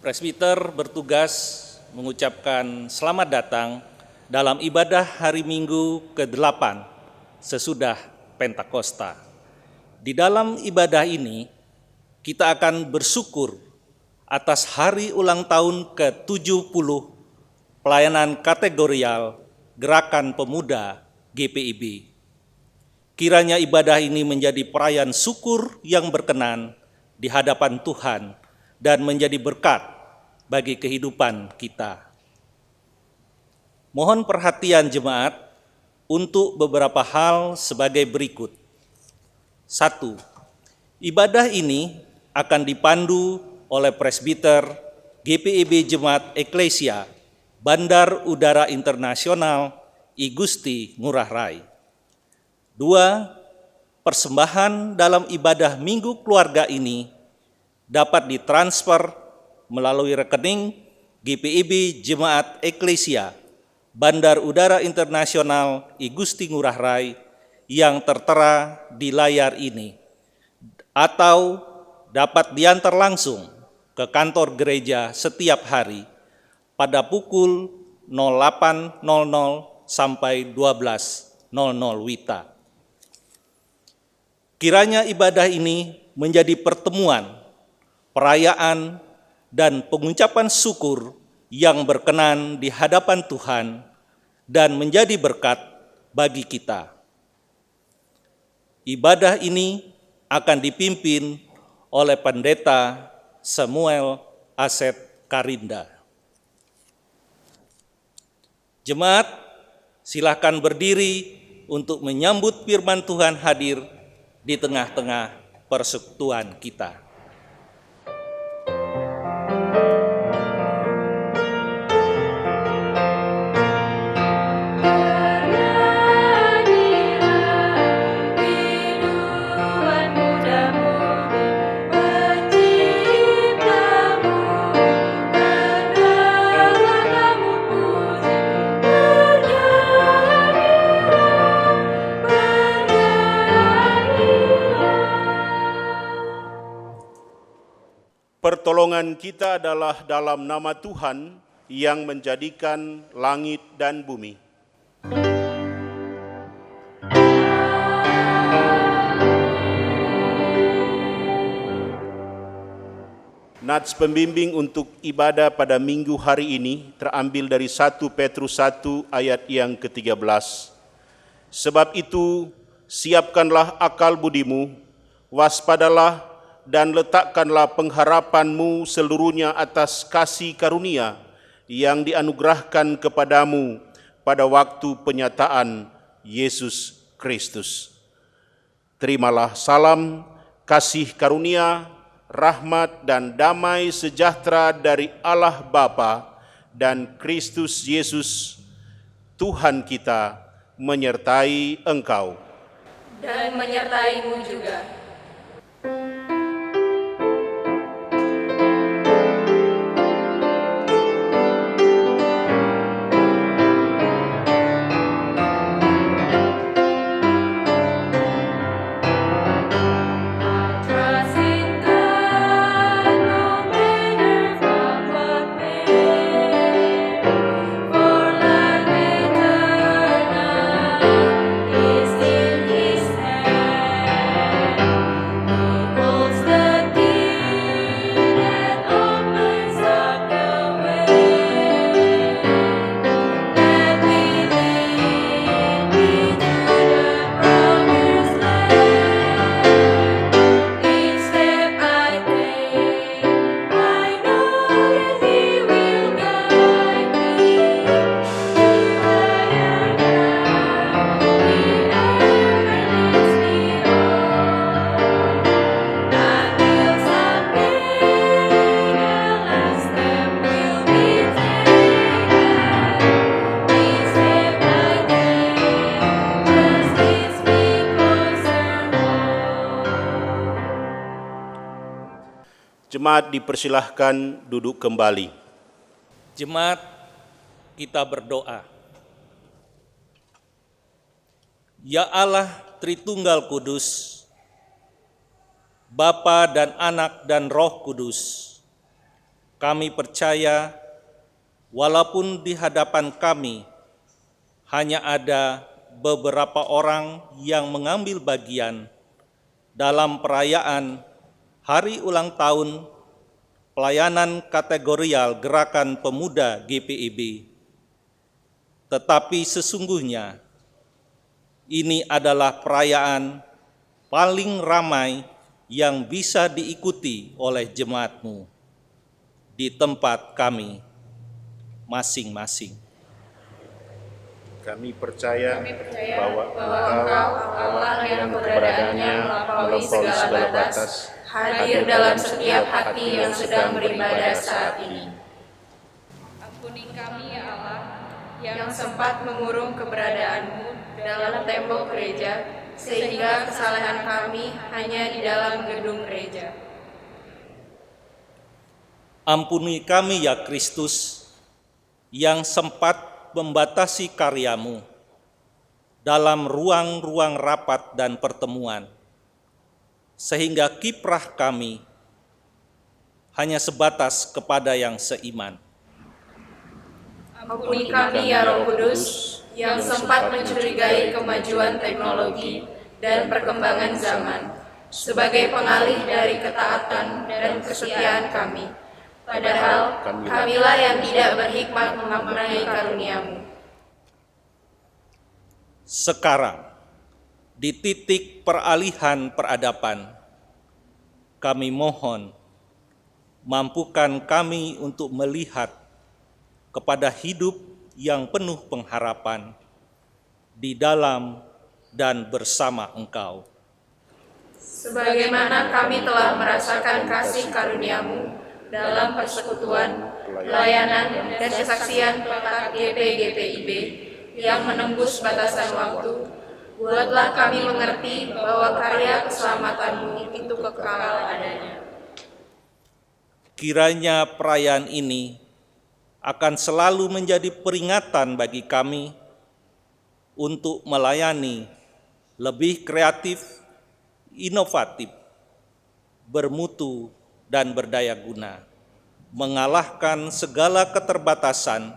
Presbiter bertugas mengucapkan selamat datang dalam ibadah hari Minggu ke-8 sesudah Pentakosta. Di dalam ibadah ini, kita akan bersyukur atas hari ulang tahun ke-70 pelayanan kategorial Gerakan Pemuda GPIB. Kiranya ibadah ini menjadi perayaan syukur yang berkenan di hadapan Tuhan dan menjadi berkat bagi kehidupan kita. Mohon perhatian jemaat untuk beberapa hal sebagai berikut. 1. Ibadah ini akan dipandu oleh Presbiter GPIB Jemaat Eklesia Bandar Udara Internasional I Gusti Ngurah Rai. 2. Persembahan dalam ibadah Minggu Keluarga ini dapat ditransfer melalui rekening GPIB Jemaat Eklesia Bandar Udara Internasional I Gusti Ngurah Rai yang tertera di layar ini, atau dapat diantar langsung ke kantor gereja setiap hari pada pukul 08.00 sampai 12.00 WITA. Kiranya ibadah ini menjadi pertemuan, perayaan, dan pengucapan syukur yang berkenan di hadapan Tuhan dan menjadi berkat bagi kita. Ibadah ini akan dipimpin oleh Pendeta Samuel Asep Karinda. Jemaat, silakan berdiri untuk menyambut firman Tuhan hadir di tengah-tengah persekutuan kita. Pertolongan kita adalah dalam nama Tuhan yang menjadikan langit dan bumi. Nats pembimbing untuk ibadah pada minggu hari ini terambil dari 1 Petrus 1 ayat yang ke-13. Sebab itu, siapkanlah akal budimu, waspadalah dan letakkanlah pengharapanmu seluruhnya atas kasih karunia yang dianugerahkan kepadamu pada waktu penyataan Yesus Kristus. Terimalah salam, kasih karunia, rahmat dan damai sejahtera dari Allah Bapa dan Kristus Yesus, Tuhan kita, menyertai engkau. Dan menyertaimu juga. Jemaat dipersilahkan duduk kembali. Jemaat, kita berdoa. Ya Allah Tritunggal Kudus, Bapa dan Anak dan Roh Kudus, Kami percaya, walaupun di hadapan kami hanya ada beberapa orang yang mengambil bagian dalam perayaan Hari Ulang Tahun Pelayanan Kategorial Gerakan Pemuda GPIB, tetapi sesungguhnya ini adalah perayaan paling ramai yang bisa diikuti oleh jemaat-Mu di tempat kami masing-masing. Kami percaya bahwa Engkau, Allah yang keberadaannya melampaui segala batas, hadir dalam setiap hati yang sedang beribadah saat ini. Ampuni kami ya Allah, yang sempat mengurung keberadaanmu dalam tembok gereja, sehingga kesalahan kami hanya di dalam gedung gereja. Ampuni kami ya Kristus, yang sempat membatasi karya-Mu dalam ruang-ruang rapat dan pertemuan, sehingga kiprah kami hanya sebatas kepada yang seiman. Ampuni kami ya Roh Kudus, yang sempat mencurigai kemajuan teknologi dan perkembangan zaman, sebagai pengalih dari ketaatan dan kesetiaan kami. Padahal kamilah yang tidak berhikmat memaknai karunia-Mu. Sekarang, di titik peralihan peradaban, kami mohon, mampukan kami untuk melihat kepada hidup yang penuh pengharapan di dalam dan bersama Engkau. Sebagaimana kami telah merasakan kasih karunia-Mu dalam persekutuan, pelayanan, dan kesaksian petak GP-GPIB yang menembus batasan waktu, buatlah kami mengerti bahwa karya keselamatan-Mu itu kekal adanya. Kiranya perayaan ini akan selalu menjadi peringatan bagi kami untuk melayani lebih kreatif, inovatif, bermutu, dan berdaya guna, mengalahkan segala keterbatasan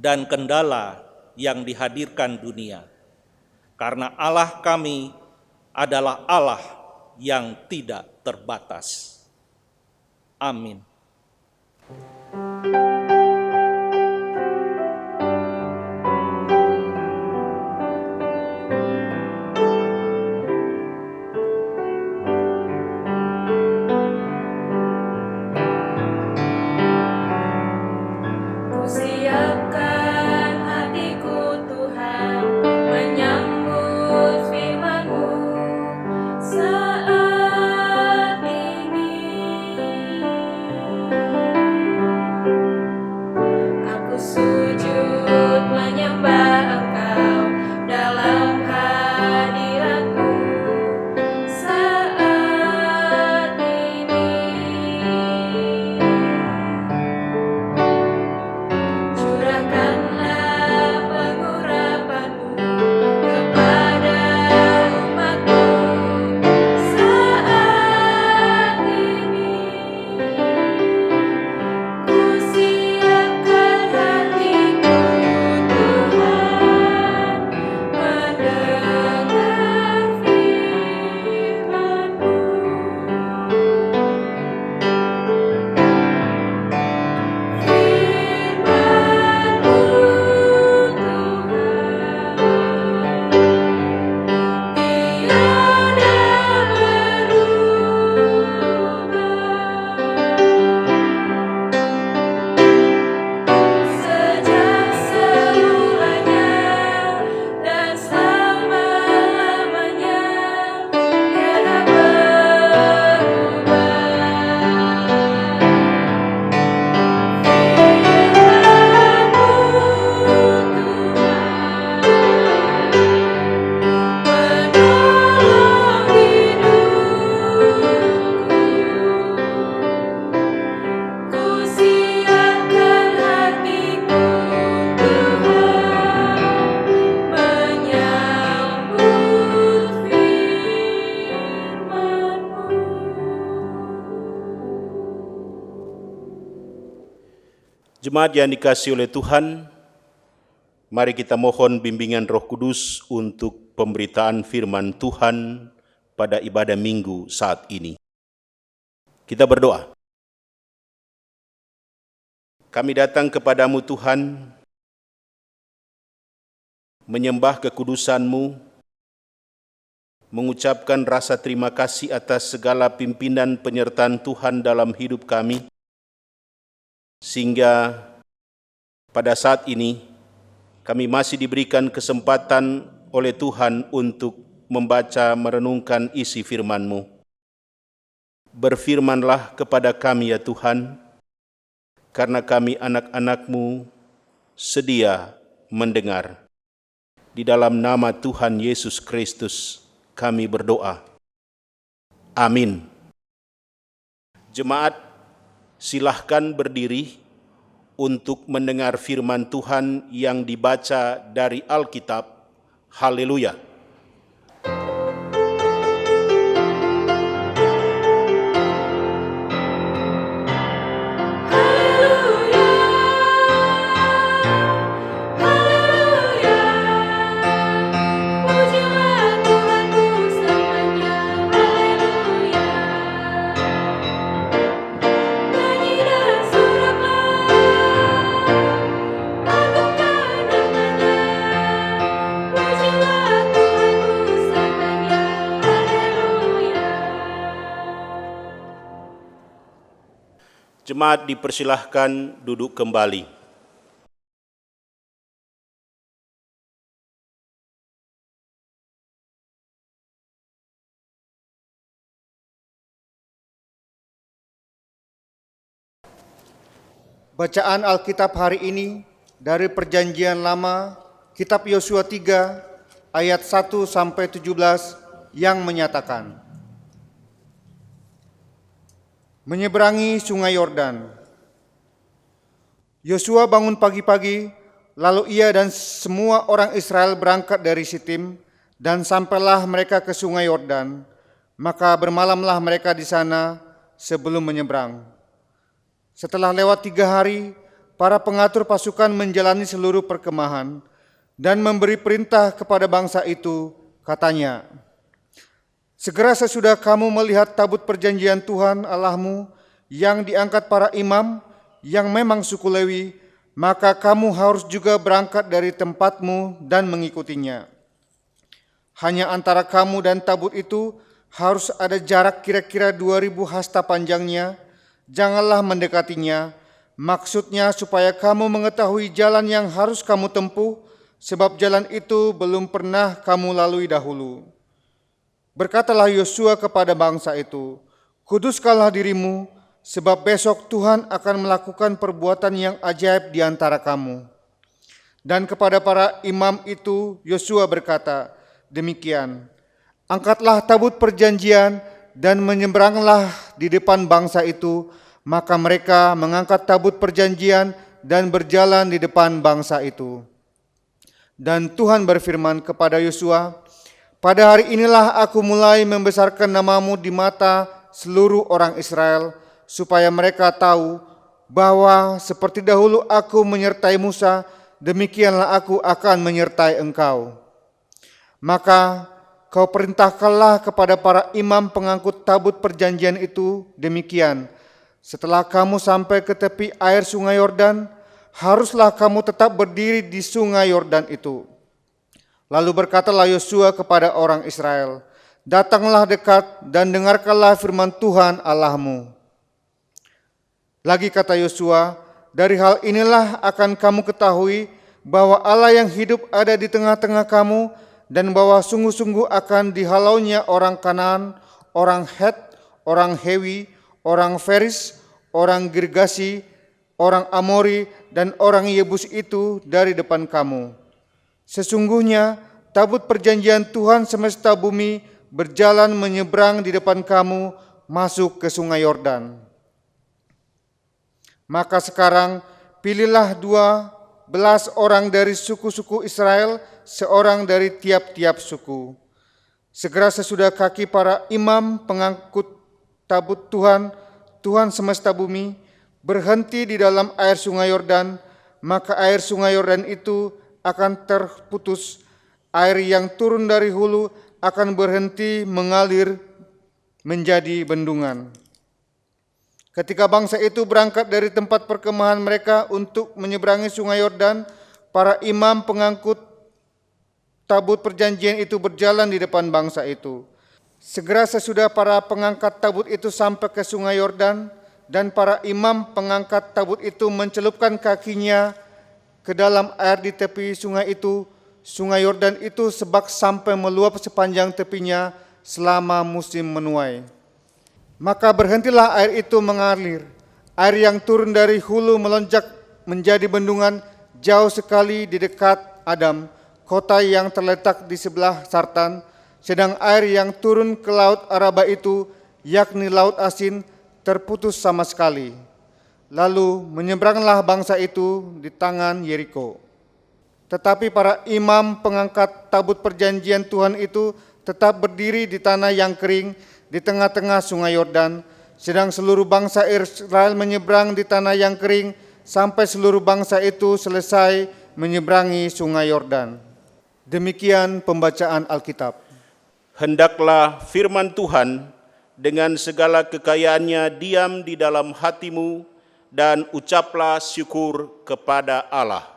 dan kendala yang dihadirkan dunia. Karena Allah kami adalah Allah yang tidak terbatas. Amin. Siapkan hatiku Tuhan menyambut firman-Mu saat ini. Aku sujud menyembah Engkau dalam hadirat-Mu saat ini. Curahkanlah pengurapan-Mu kepada umat-Mu saat ini. Ku siapkan hati Jemaat yang dikasihi oleh Tuhan, mari kita mohon bimbingan Roh Kudus untuk pemberitaan firman Tuhan pada ibadah Minggu saat ini. Kita berdoa. Kami datang kepadamu Tuhan, menyembah kekudusan-Mu, mengucapkan rasa terima kasih atas segala pimpinan penyertaan Tuhan dalam hidup kami, sehingga pada saat ini kami masih diberikan kesempatan oleh Tuhan untuk membaca merenungkan isi firman-Mu. Berfirmanlah kepada kami ya Tuhan, karena kami anak-anak-Mu sedia mendengar. Di dalam nama Tuhan Yesus Kristus kami berdoa. Amin. Jemaat, silahkan berdiri untuk mendengar firman Tuhan yang dibaca dari Alkitab. Haleluya. Jemaat dipersilahkan duduk kembali. Bacaan Alkitab hari ini dari Perjanjian Lama, Kitab Yosua 3 ayat 1 sampai 17 yang menyatakan, menyeberangi Sungai Yordan. Yosua bangun pagi-pagi, lalu ia dan semua orang Israel berangkat dari Sitim, dan sampailah mereka ke Sungai Yordan. Maka bermalamlah mereka di sana sebelum menyeberang. Setelah lewat 3 hari, para pengatur pasukan menjalani seluruh perkemahan dan memberi perintah kepada bangsa itu, katanya, segera sesudah kamu melihat tabut perjanjian Tuhan Allahmu yang diangkat para imam yang memang suku Lewi, maka kamu harus juga berangkat dari tempatmu dan mengikutinya. Hanya antara kamu dan tabut itu harus ada jarak kira-kira 2000 hasta panjangnya. Janganlah mendekatinya, maksudnya supaya kamu mengetahui jalan yang harus kamu tempuh, sebab jalan itu belum pernah kamu lalui dahulu. Berkatalah Yosua kepada bangsa itu, kuduskanlah dirimu, sebab besok Tuhan akan melakukan perbuatan yang ajaib di antara kamu. Dan kepada para imam itu Yosua berkata, demikian, angkatlah tabut perjanjian dan menyeberanglah di depan bangsa itu, maka mereka mengangkat tabut perjanjian dan berjalan di depan bangsa itu. Dan Tuhan berfirman kepada Yosua, pada hari inilah aku mulai membesarkan namamu di mata seluruh orang Israel, supaya mereka tahu bahwa seperti dahulu aku menyertai Musa, demikianlah aku akan menyertai engkau. Maka kau perintahkanlah kepada para imam pengangkut tabut perjanjian itu demikian, setelah kamu sampai ke tepi air Sungai Yordan, haruslah kamu tetap berdiri di Sungai Yordan itu. Lalu berkatalah Yosua kepada orang Israel, datanglah dekat dan dengarkanlah firman Tuhan Allahmu. Lagi kata Yosua, dari hal inilah akan kamu ketahui bahwa Allah yang hidup ada di tengah-tengah kamu, dan bahwa sungguh-sungguh akan dihalaunya orang Kanaan, orang Het, orang Hewi, orang Feris, orang Girgasi, orang Amori, dan orang Yebus itu dari depan kamu. Sesungguhnya tabut perjanjian Tuhan semesta bumi berjalan menyeberang di depan kamu masuk ke Sungai Yordan. Maka sekarang pilihlah 12 orang dari suku-suku Israel, seorang dari tiap-tiap suku. Segera sesudah kaki para imam pengangkut tabut Tuhan semesta bumi, berhenti di dalam air sungai Yordan, maka air sungai Yordan itu akan terputus. Air yang turun dari hulu akan berhenti mengalir menjadi bendungan. Ketika bangsa itu berangkat dari tempat perkemahan mereka untuk menyeberangi sungai Yordan, para imam pengangkut tabut perjanjian itu berjalan di depan bangsa itu. Segera sesudah para pengangkat tabut itu sampai ke sungai Yordan, dan para imam pengangkat tabut itu mencelupkan kakinya ke dalam air di tepi sungai itu, sungai Yordan itu sebak sampai meluap sepanjang tepinya selama musim menuai. Maka berhentilah air itu mengalir. Air yang turun dari hulu melonjak menjadi bendungan jauh sekali di dekat Adam, kota yang terletak di sebelah Sartan. Sedang air yang turun ke laut Araba itu, yakni laut asin, terputus sama sekali. Lalu menyeberanglah bangsa itu di tangan Yeriko. Tetapi para imam pengangkat tabut perjanjian Tuhan itu tetap berdiri di tanah yang kering di tengah-tengah sungai Yordan, sedang seluruh bangsa Israel menyeberang di tanah yang kering sampai seluruh bangsa itu selesai menyeberangi sungai Yordan. Demikian pembacaan Alkitab. Hendaklah firman Tuhan dengan segala kekayaannya diam di dalam hatimu, dan ucaplah syukur kepada Allah.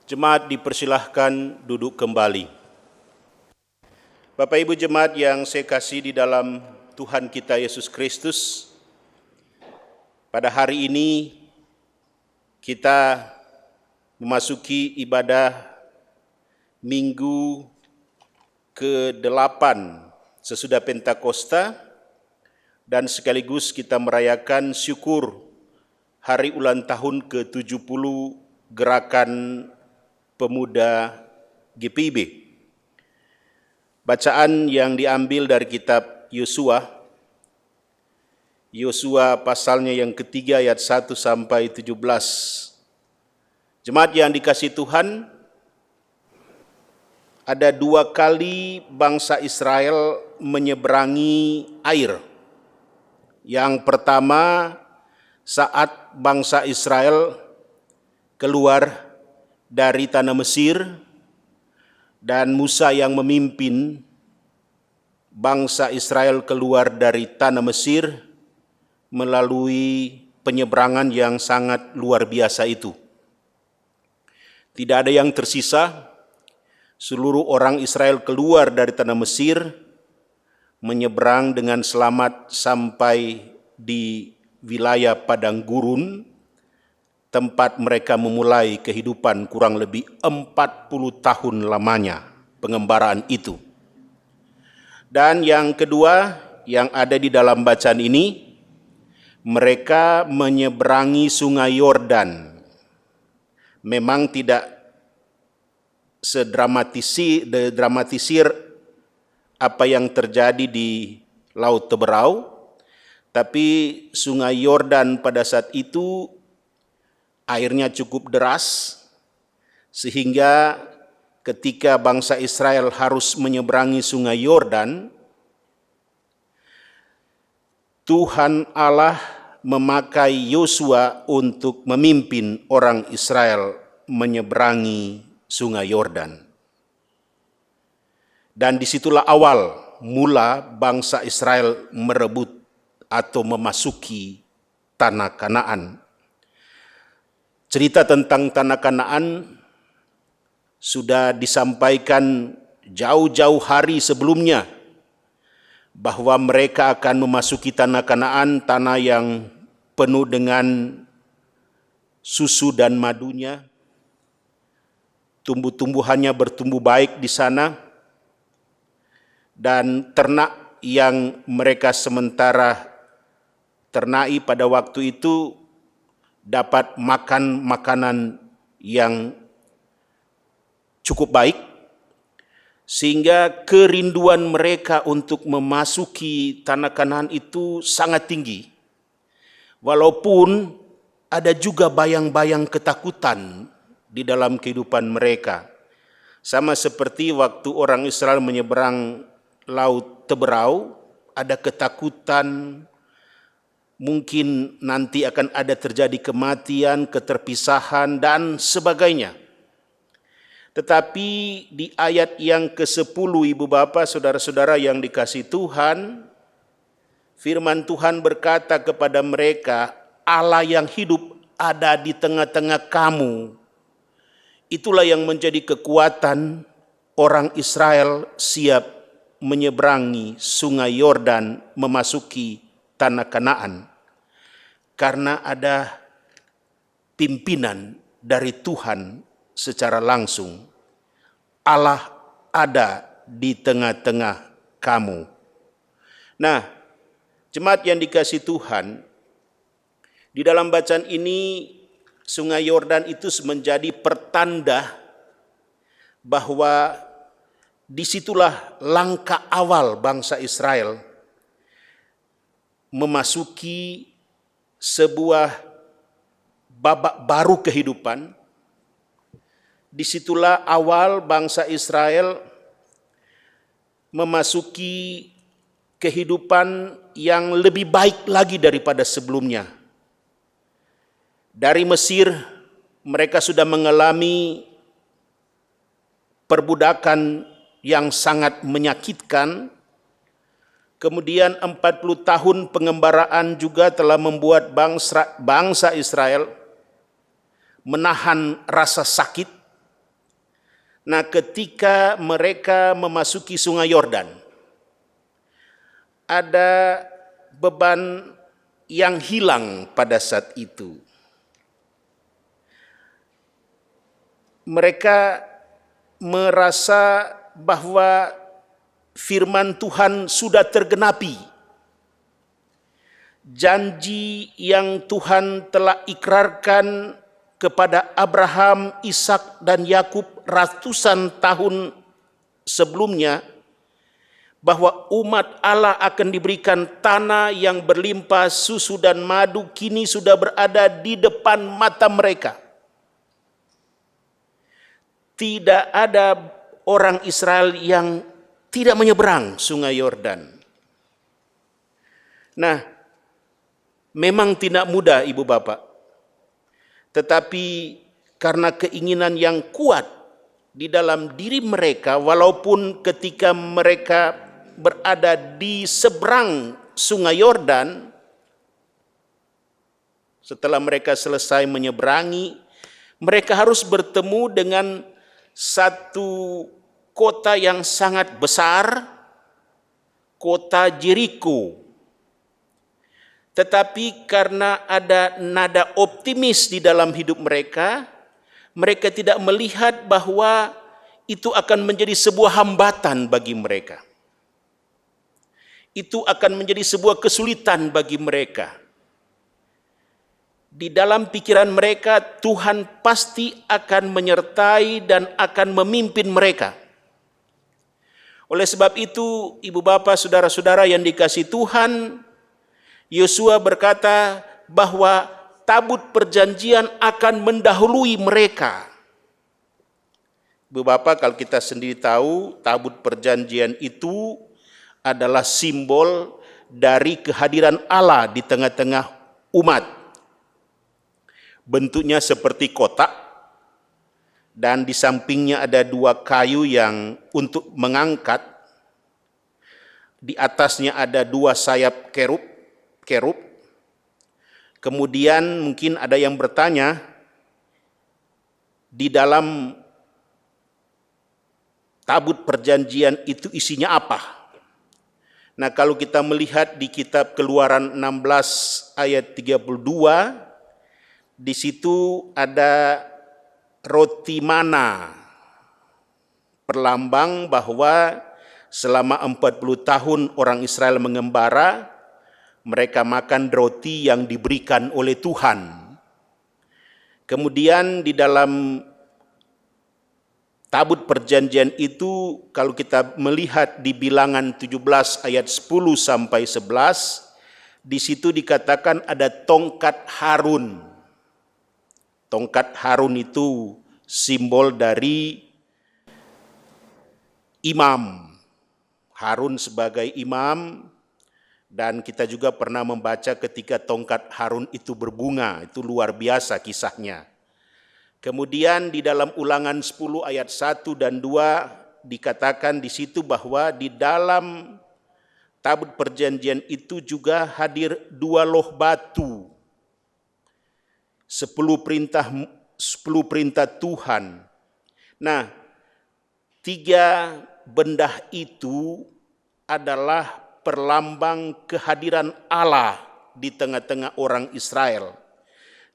Jemaat dipersilahkan duduk kembali. Bapak Ibu jemaat yang saya kasih di dalam Tuhan kita Yesus Kristus, pada hari ini kita memasuki ibadah minggu ke-8 sesudah Pentakosta, dan sekaligus kita merayakan syukur hari ulang tahun ke-70 Gerakan Pemuda GPIB. Bacaan yang diambil dari kitab Yosua pasalnya yang ketiga ayat 1 sampai 17. Jemaat yang dikasihi Tuhan, ada 2 kali bangsa Israel menyeberangi air. Yang pertama saat bangsa Israel keluar dari tanah Mesir, dan Musa yang memimpin bangsa Israel keluar dari tanah Mesir melalui penyeberangan yang sangat luar biasa itu. Tidak ada yang tersisa, seluruh orang Israel keluar dari tanah Mesir, menyeberang dengan selamat sampai di wilayah padang gurun, tempat mereka memulai kehidupan kurang lebih 40 tahun lamanya pengembaraan itu. Dan yang kedua yang ada di dalam bacaan ini, mereka menyeberangi sungai Yordan. Memang tidak sedramatisir apa yang terjadi di Laut Teberau, tapi sungai Yordan pada saat itu airnya cukup deras, sehingga ketika bangsa Israel harus menyeberangi sungai Yordan, Tuhan Allah memakai Yosua untuk memimpin orang Israel menyeberangi sungai Yordan. Dan disitulah awal mula bangsa Israel merebut atau memasuki tanah Kanaan. Cerita tentang tanah Kanaan sudah disampaikan jauh-jauh hari sebelumnya, bahwa mereka akan memasuki tanah Kanaan, tanah yang penuh dengan susu dan madunya. Tumbuh-tumbuhannya bertumbuh baik di sana, dan ternak yang mereka sementara ternai pada waktu itu dapat makan makanan yang cukup baik, sehingga kerinduan mereka untuk memasuki tanah Kanaan itu sangat tinggi. Walaupun ada juga bayang-bayang ketakutan di dalam kehidupan mereka. Sama seperti waktu orang Israel menyeberang Laut Teberau, ada ketakutan, mungkin nanti akan ada terjadi kematian, keterpisahan, dan sebagainya. Tetapi di ayat yang ke-10, Ibu Bapa, Saudara-saudara yang dikasihi Tuhan, firman Tuhan berkata kepada mereka, Allah yang hidup ada di tengah-tengah kamu. Itulah yang menjadi kekuatan orang Israel siap menyeberangi sungai Yordan memasuki tanah Kanaan. Karena ada pimpinan dari Tuhan secara langsung. Allah ada di tengah-tengah kamu. Nah, jemaat yang dikasihi Tuhan, di dalam bacaan ini Sungai Yordan itu menjadi pertanda bahwa disitulah langkah awal bangsa Israel memasuki sebuah babak baru kehidupan. Disitulah awal bangsa Israel memasuki kehidupan yang lebih baik lagi daripada sebelumnya. Dari Mesir, mereka sudah mengalami perbudakan yang sangat menyakitkan. Kemudian 40 tahun pengembaraan juga telah membuat bangsa Israel menahan rasa sakit. Nah, ketika mereka memasuki Sungai Yordan, ada beban yang hilang pada saat itu. Mereka merasa bahwa firman Tuhan sudah tergenapi. Janji yang Tuhan telah ikrarkan kepada Abraham, Ishak, dan Yakub ratusan tahun sebelumnya, bahwa umat Allah akan diberikan tanah yang berlimpah susu dan madu, kini sudah berada di depan mata mereka. Tidak ada orang Israel yang tidak menyeberang Sungai Yordan. Nah, memang tidak mudah, Ibu Bapak. Tetapi karena keinginan yang kuat di dalam diri mereka, walaupun ketika mereka berada di seberang Sungai Yordan, setelah mereka selesai menyeberangi, mereka harus bertemu dengan satu kota yang sangat besar, kota Jericho. Tetapi karena ada nada optimis di dalam hidup mereka, mereka tidak melihat bahwa itu akan menjadi sebuah hambatan bagi mereka. Itu akan menjadi sebuah kesulitan bagi mereka. Di dalam pikiran mereka, Tuhan pasti akan menyertai dan akan memimpin mereka. Oleh sebab itu, Ibu Bapa, Saudara-saudara yang dikasihi Tuhan, Yosua berkata bahwa tabut perjanjian akan mendahului mereka. Ibu Bapa, kalau kita sendiri tahu, tabut perjanjian itu adalah simbol dari kehadiran Allah di tengah-tengah umat. Bentuknya seperti kotak, dan di sampingnya ada dua kayu yang untuk mengangkat. Di atasnya ada dua sayap kerub. Kemudian mungkin ada yang bertanya, di dalam tabut perjanjian itu isinya apa? Nah, kalau kita melihat di kitab Keluaran 16 ayat 32, di situ ada roti mana, perlambang bahwa selama 40 tahun orang Israel mengembara, mereka makan roti yang diberikan oleh Tuhan. Kemudian di dalam tabut perjanjian itu kalau kita melihat di Bilangan 17 ayat 10 sampai 11, di situ dikatakan ada tongkat Harun. Tongkat Harun itu simbol dari imam. Harun sebagai imam, dan kita juga pernah membaca ketika tongkat Harun itu berbunga, itu luar biasa kisahnya. Kemudian di dalam Ulangan 10 ayat 1 dan 2 dikatakan di situ bahwa di dalam tabut perjanjian itu juga hadir 2 loh batu. 10 perintah Tuhan. Nah, 3 benda itu adalah perlambang kehadiran Allah di tengah-tengah orang Israel.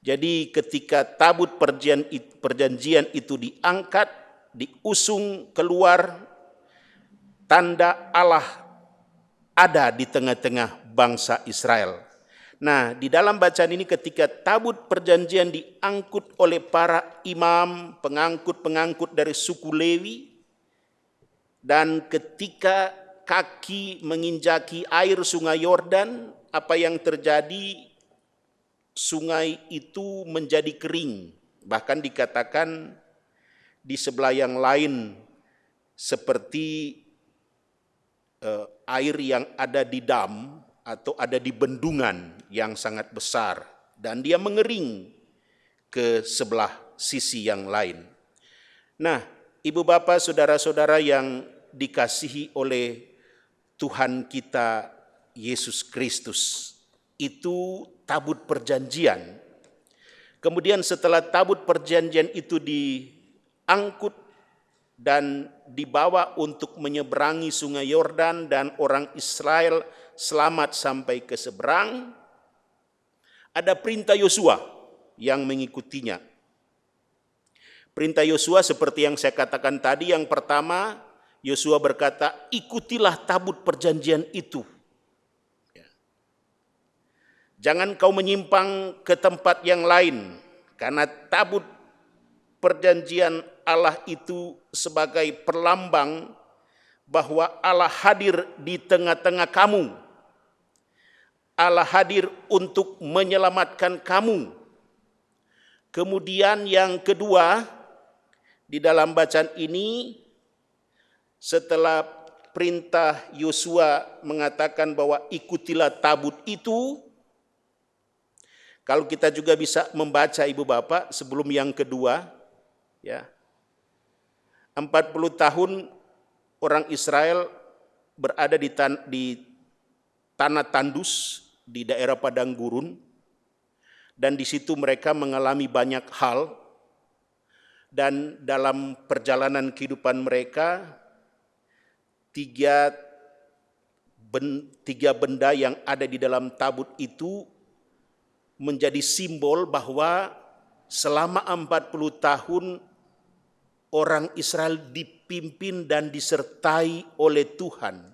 Jadi ketika tabut perjanjian itu diangkat, diusung keluar, tanda Allah ada di tengah-tengah bangsa Israel. Nah, di dalam bacaan ini ketika tabut perjanjian diangkut oleh para imam, pengangkut-pengangkut dari suku Lewi, dan ketika kaki menginjaki air sungai Yordan, apa yang terjadi? Sungai itu menjadi kering. Bahkan dikatakan di sebelah yang lain seperti air yang ada di dam atau ada di bendungan yang sangat besar, dan dia mengering ke sebelah sisi yang lain. Nah, Ibu Bapak, saudara-saudara yang dikasihi oleh Tuhan kita Yesus Kristus, itu tabut perjanjian. Kemudian setelah tabut perjanjian itu diangkut dan dibawa untuk menyeberangi sungai Yordan dan orang Israel selamat sampai ke seberang, ada perintah Yosua yang mengikutinya. Perintah Yosua seperti yang saya katakan tadi, yang pertama Yosua berkata, ikutilah tabut perjanjian itu. Jangan kau menyimpang ke tempat yang lain, karena tabut perjanjian Allah itu sebagai perlambang bahwa Allah hadir di tengah-tengah kamu. Allah hadir untuk menyelamatkan kamu. Kemudian yang kedua, di dalam bacaan ini, setelah perintah Yosua mengatakan bahwa ikutilah tabut itu, kalau kita juga bisa membaca Ibu Bapak sebelum yang kedua, ya, 40 tahun orang Israel berada di tanah tandus di daerah padang gurun, dan di situ mereka mengalami banyak hal, dan dalam perjalanan kehidupan mereka tiga benda yang ada di dalam tabut itu menjadi simbol bahwa selama 40 tahun orang Israel dipimpin dan disertai oleh Tuhan.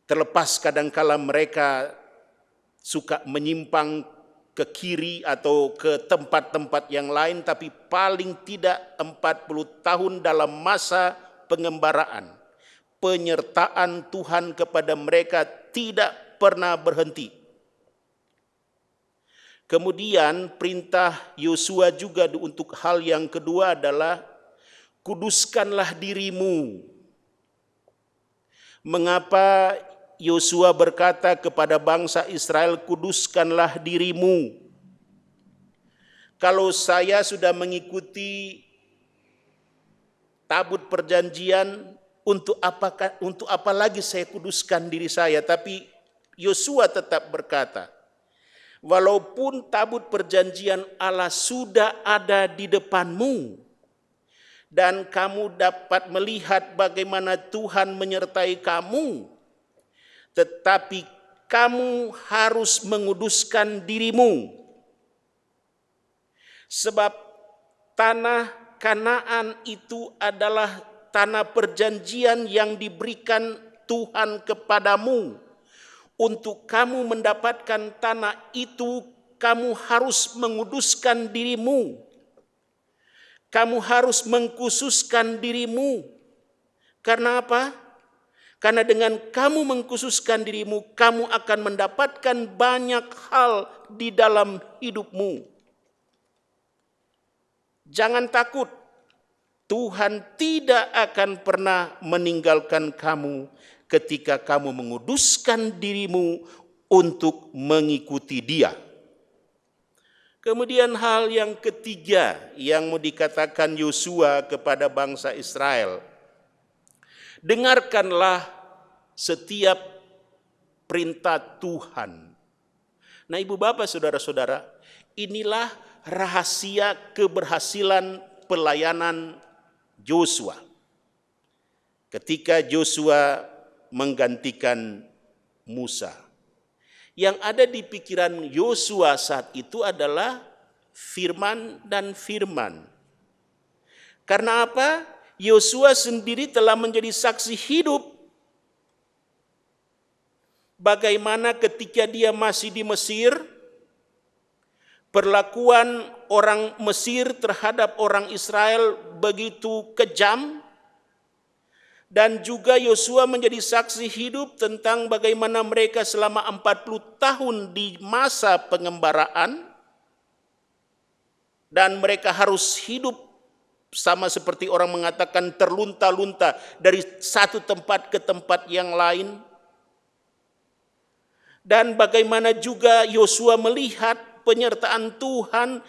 Terlepas kadangkala mereka suka menyimpang ke kiri atau ke tempat-tempat yang lain, tapi paling tidak 40 tahun dalam masa pengembaraan, penyertaan Tuhan kepada mereka tidak pernah berhenti. Kemudian perintah Yosua juga untuk hal yang kedua adalah kuduskanlah dirimu. Mengapa Yosua berkata kepada bangsa Israel, kuduskanlah dirimu? Kalau saya sudah mengikuti tabut perjanjian, untuk apa lagi saya kuduskan diri saya? Tapi Yosua tetap berkata, walaupun tabut perjanjian Allah sudah ada di depanmu, dan kamu dapat melihat bagaimana Tuhan menyertai kamu, tetapi kamu harus menguduskan dirimu. Sebab tanah Kanaan itu adalah tanah perjanjian yang diberikan Tuhan kepadamu. Untuk kamu mendapatkan tanah itu, kamu harus menguduskan dirimu. Kamu harus mengkhususkan dirimu. Karena apa? Karena dengan kamu mengkhususkan dirimu, kamu akan mendapatkan banyak hal di dalam hidupmu. Jangan takut, Tuhan tidak akan pernah meninggalkan kamu ketika kamu menguduskan dirimu untuk mengikuti Dia. Kemudian hal yang ketiga yang mau dikatakan Yosua kepada bangsa Israel, dengarkanlah setiap perintah Tuhan. Nah, Ibu Bapak, Saudara-saudara, inilah rahasia keberhasilan pelayanan Yosua. Ketika Yosua menggantikan Musa, yang ada di pikiran Yosua saat itu adalah firman dan firman. Karena apa? Yosua sendiri telah menjadi saksi hidup bagaimana ketika dia masih di Mesir, perlakuan orang Mesir terhadap orang Israel begitu kejam. Dan juga Yosua menjadi saksi hidup tentang bagaimana mereka selama 40 tahun di masa pengembaraan. Dan mereka harus hidup sama seperti orang mengatakan terlunta-lunta dari satu tempat ke tempat yang lain. Dan bagaimana juga Yosua melihat penyertaan Tuhan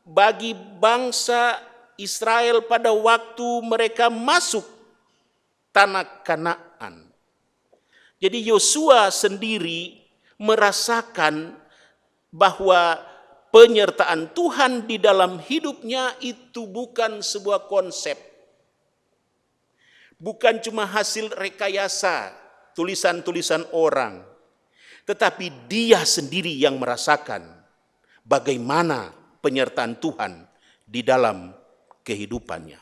bagi bangsa Israel pada waktu mereka masuk tanah Kanaan. Jadi Yosua sendiri merasakan bahwa penyertaan Tuhan di dalam hidupnya itu bukan sebuah konsep. Bukan cuma hasil rekayasa tulisan-tulisan orang. Tetapi dia sendiri yang merasakan bagaimana penyertaan Tuhan di dalam kehidupannya.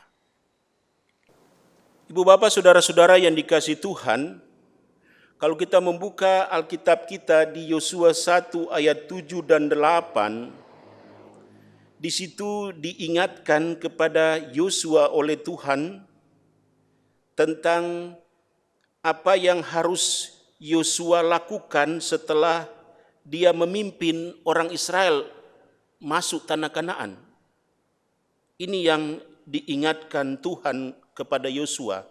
Ibu Bapak, Saudara-saudara yang dikasihi Tuhan, kalau kita membuka Alkitab kita di Yosua 1 ayat 7 dan 8, di situ diingatkan kepada Yosua oleh Tuhan tentang apa yang harus Yosua lakukan setelah dia memimpin orang Israel masuk tanah Kanaan. Ini yang diingatkan Tuhan kepada Yosua.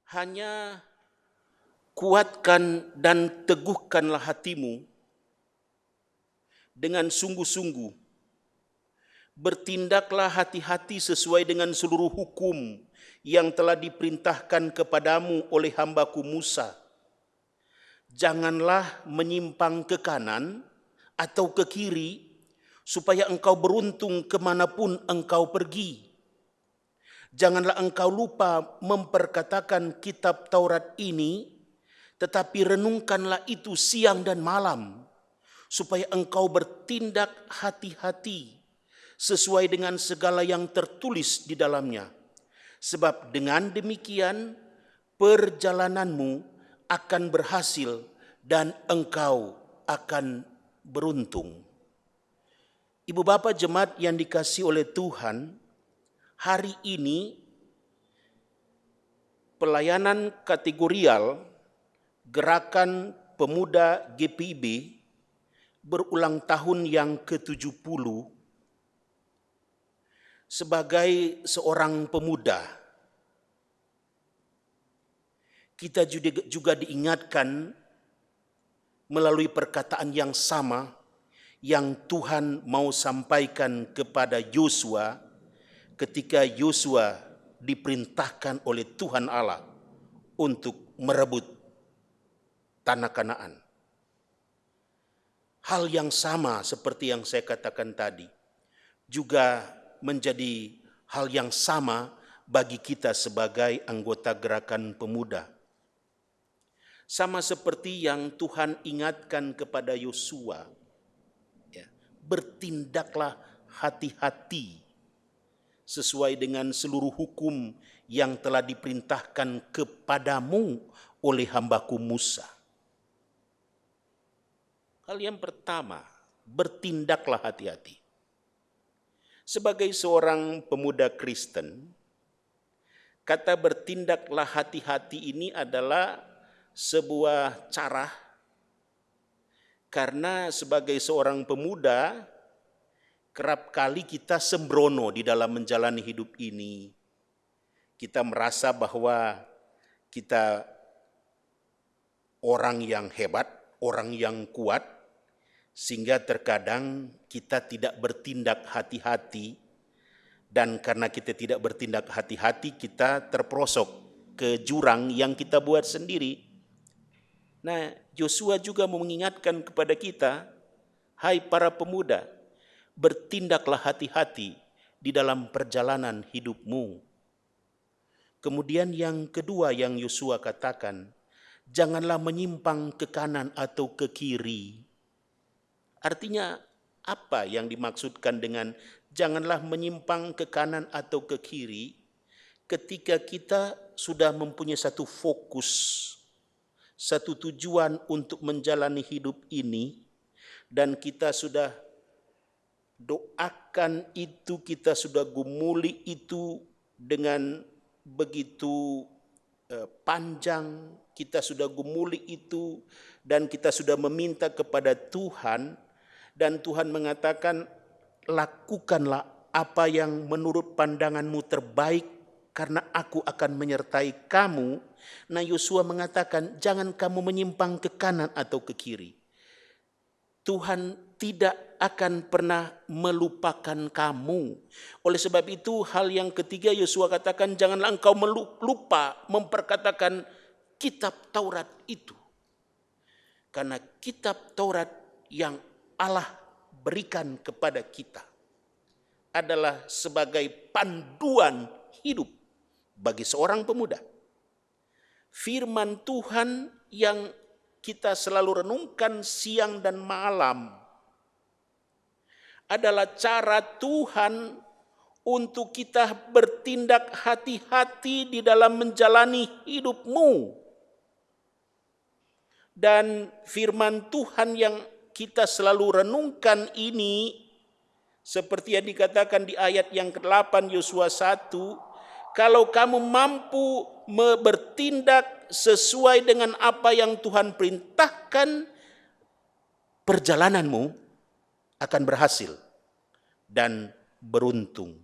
Hanya kuatkan dan teguhkanlah hatimu dengan sungguh-sungguh. Bertindaklah hati-hati sesuai dengan seluruh hukum yang telah diperintahkan kepadamu oleh hambaku Musa. Janganlah menyimpang ke kanan atau ke kiri, supaya engkau beruntung kemanapun engkau pergi. Janganlah engkau lupa memperkatakan kitab Taurat ini, tetapi renungkanlah itu siang dan malam, supaya engkau bertindak hati-hati sesuai dengan segala yang tertulis di dalamnya. Sebab dengan demikian perjalananmu akan berhasil dan engkau akan beruntung. Ibu Bapak jemaat yang dikasihi oleh Tuhan, hari ini pelayanan kategorial Gerakan Pemuda GPIB berulang tahun yang ke-70 sebagai seorang pemuda. Kita juga diingatkan melalui perkataan yang sama yang Tuhan mau sampaikan kepada Yosua ketika Yosua diperintahkan oleh Tuhan Allah untuk merebut tanah Kanaan. Hal yang sama seperti yang saya katakan tadi juga menjadi hal yang sama bagi kita sebagai anggota Gerakan Pemuda. Sama seperti yang Tuhan ingatkan kepada Yosua, ya, bertindaklah hati-hati sesuai dengan seluruh hukum yang telah diperintahkan kepadamu oleh hambaku Musa. Hal yang pertama, bertindaklah hati-hati. Sebagai seorang pemuda Kristen, kata bertindaklah hati-hati ini adalah sebuah cara, karena sebagai seorang pemuda, kerap kali kita sembrono di dalam menjalani hidup ini. Kita merasa bahwa kita orang yang hebat, orang yang kuat, sehingga terkadang kita tidak bertindak hati-hati, dan karena kita tidak bertindak hati-hati, kita terperosok ke jurang yang kita buat sendiri. Nah, Yosua juga mengingatkan kepada kita, hai para pemuda, bertindaklah hati-hati di dalam perjalanan hidupmu. Kemudian yang kedua yang Yosua katakan, janganlah menyimpang ke kanan atau ke kiri. Artinya apa yang dimaksudkan dengan janganlah menyimpang ke kanan atau ke kiri? Ketika kita sudah mempunyai satu fokus, satu tujuan untuk menjalani hidup ini, dan kita sudah doakan itu, kita sudah gumuli itu dengan begitu panjang, kita sudah gumuli itu, dan kita sudah meminta kepada Tuhan, dan Tuhan mengatakan, lakukanlah apa yang menurut pandanganmu terbaik, karena aku akan menyertai kamu. Nah, Yosua mengatakan, jangan kamu menyimpang ke kanan atau ke kiri. Tuhan tidak akan pernah melupakan kamu. Oleh sebab itu, hal yang ketiga Yosua katakan, janganlah engkau lupa memperkatakan kitab Taurat itu. Karena kitab Taurat yang Allah berikan kepada kita adalah sebagai panduan hidup bagi seorang pemuda. Firman Tuhan yang kita selalu renungkan siang dan malam adalah cara Tuhan untuk kita bertindak hati-hati di dalam menjalani hidupmu. Dan firman Tuhan yang kita selalu renungkan ini, seperti yang dikatakan di ayat yang ke-8 Yosua 1, kalau kamu mampu bertindak sesuai dengan apa yang Tuhan perintahkan, perjalananmu akan berhasil dan beruntung.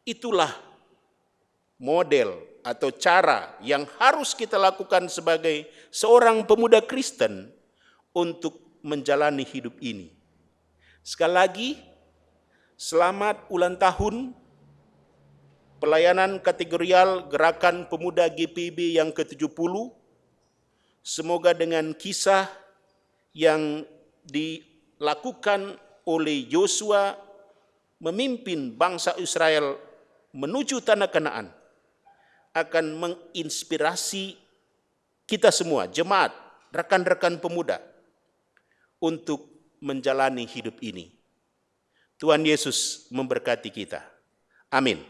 Itulah model atau cara yang harus kita lakukan sebagai seorang pemuda Kristen untuk menjalani hidup ini. Sekali lagi, selamat ulang tahun pelayanan kategorial Gerakan Pemuda GPIB yang ke-70. Semoga dengan kisah yang dilakukan oleh Yosua memimpin bangsa Israel menuju tanah Kanaan akan menginspirasi kita semua, jemaat, rekan-rekan pemuda, untuk menjalani hidup ini. Tuhan Yesus memberkati kita. Amin.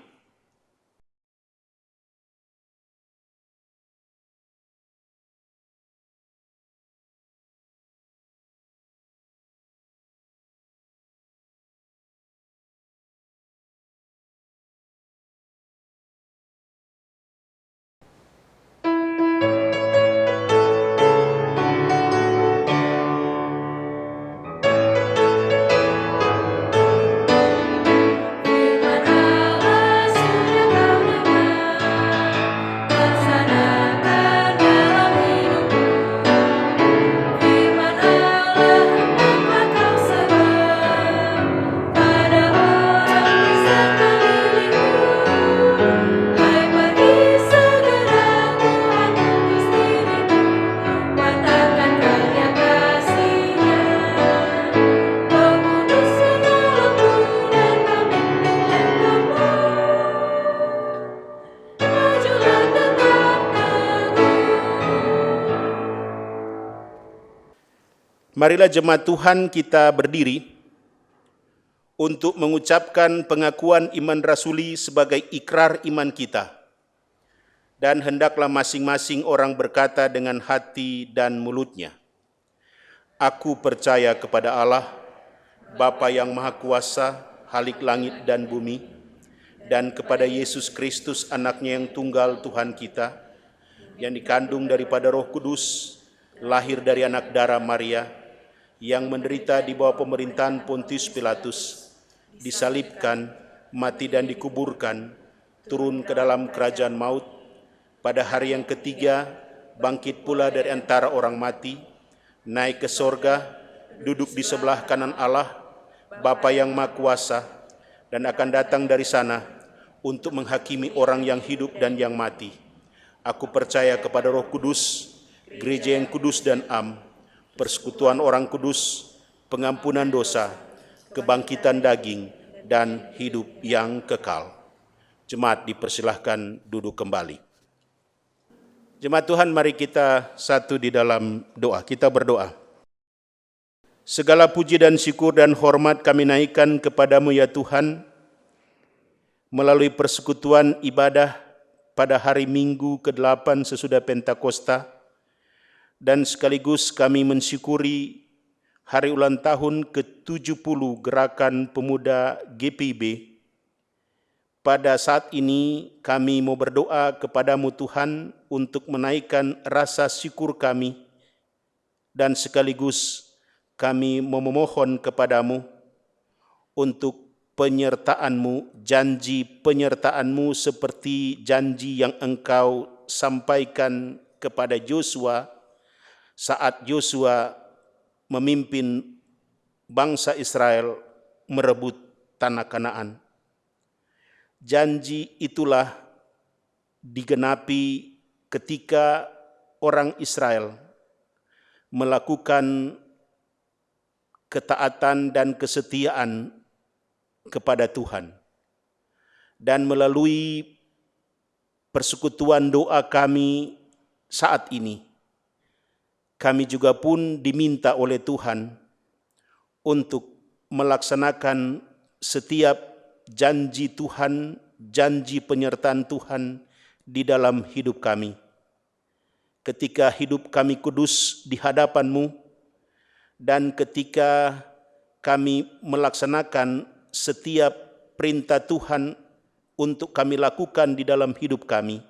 Marilah jemaat Tuhan kita berdiri untuk mengucapkan pengakuan iman rasuli sebagai ikrar iman kita. Dan hendaklah masing-masing orang berkata dengan hati dan mulutnya, aku percaya kepada Allah, Bapa yang Maha Kuasa, Khalik langit dan bumi, dan kepada Yesus Kristus anaknya yang tunggal Tuhan kita, yang dikandung daripada Roh Kudus, lahir dari anak darah Maria, yang menderita di bawah pemerintahan Pontius Pilatus, disalibkan, mati dan dikuburkan, turun ke dalam kerajaan maut, pada hari yang ketiga bangkit pula dari antara orang mati, naik ke sorga, duduk di sebelah kanan Allah, Bapa yang Maha Kuasa, dan akan datang dari sana untuk menghakimi orang yang hidup dan yang mati. Aku percaya kepada Roh Kudus, gereja yang kudus dan am, persekutuan orang kudus, pengampunan dosa, kebangkitan daging, dan hidup yang kekal. Jemaat dipersilahkan duduk kembali. Jemaat Tuhan, mari kita satu di dalam doa. Kita berdoa. Segala puji dan syukur dan hormat kami naikkan kepadamu ya Tuhan, melalui persekutuan ibadah pada hari Minggu ke-8 sesudah Pentakosta, dan sekaligus kami mensyukuri hari ulang tahun ke-70 Gerakan Pemuda GPIB. Pada saat ini kami mau berdoa kepadamu Tuhan untuk menaikkan rasa syukur kami, dan sekaligus kami memohon kepadamu untuk penyertaan-Mu, janji penyertaan-Mu seperti janji yang Engkau sampaikan kepada Yosua saat Yosua memimpin bangsa Israel merebut tanah Kanaan. Janji itulah digenapi ketika orang Israel melakukan ketaatan dan kesetiaan kepada Tuhan. Dan melalui persekutuan doa kami saat ini, kami juga pun diminta oleh Tuhan untuk melaksanakan setiap janji Tuhan, janji penyertaan Tuhan di dalam hidup kami. Ketika hidup kami kudus di hadapan-Mu, dan ketika kami melaksanakan setiap perintah Tuhan untuk kami lakukan di dalam hidup kami,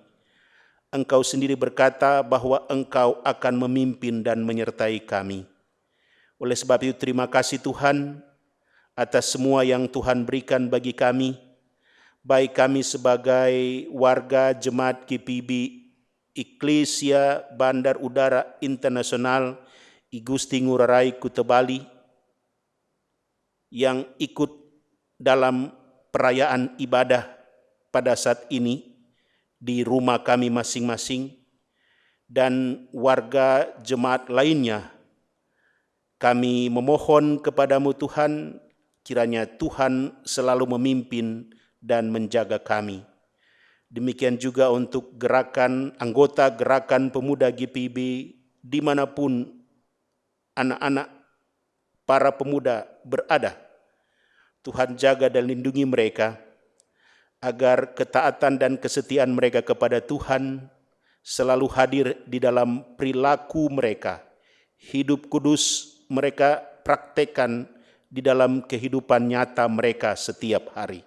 Engkau sendiri berkata bahwa Engkau akan memimpin dan menyertai kami. Oleh sebab itu terima kasih Tuhan atas semua yang Tuhan berikan bagi kami, baik kami sebagai warga Jemaat GPIB Eklesia Bandar Udara Internasional I Gusti Ngurah Rai Kuta Bali yang ikut dalam perayaan ibadah pada saat ini di rumah kami masing-masing, dan warga jemaat lainnya. Kami memohon kepadamu Tuhan, kiranya Tuhan selalu memimpin dan menjaga kami. Demikian juga untuk anggota gerakan pemuda GPIB dimanapun anak-anak para pemuda berada. Tuhan jaga dan lindungi mereka, agar ketaatan dan kesetiaan mereka kepada Tuhan selalu hadir di dalam perilaku mereka. Hidup kudus mereka praktekkan di dalam kehidupan nyata mereka setiap hari.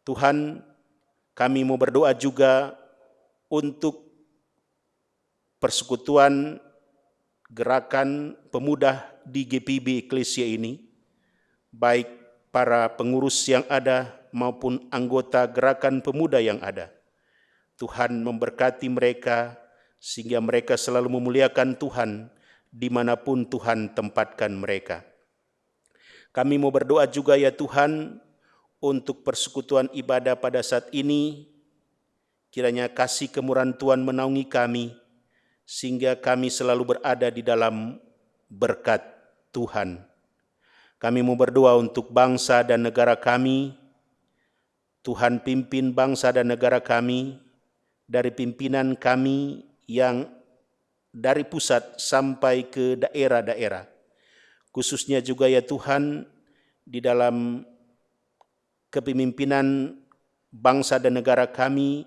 Tuhan, kami mau berdoa juga untuk persekutuan gerakan pemuda di GPIB Eklesia ini, baik para pengurus yang ada maupun anggota gerakan pemuda yang ada. Tuhan memberkati mereka sehingga mereka selalu memuliakan Tuhan dimanapun Tuhan tempatkan mereka. Kami mau berdoa juga ya Tuhan untuk persekutuan ibadah pada saat ini, kiranya kasih kemurahan Tuhan menaungi kami sehingga kami selalu berada di dalam berkat Tuhan. Kami mau berdoa untuk bangsa dan negara kami. Tuhan pimpin bangsa dan negara kami, dari pimpinan kami yang dari pusat sampai ke daerah-daerah. Khususnya juga ya Tuhan, di dalam kepemimpinan bangsa dan negara kami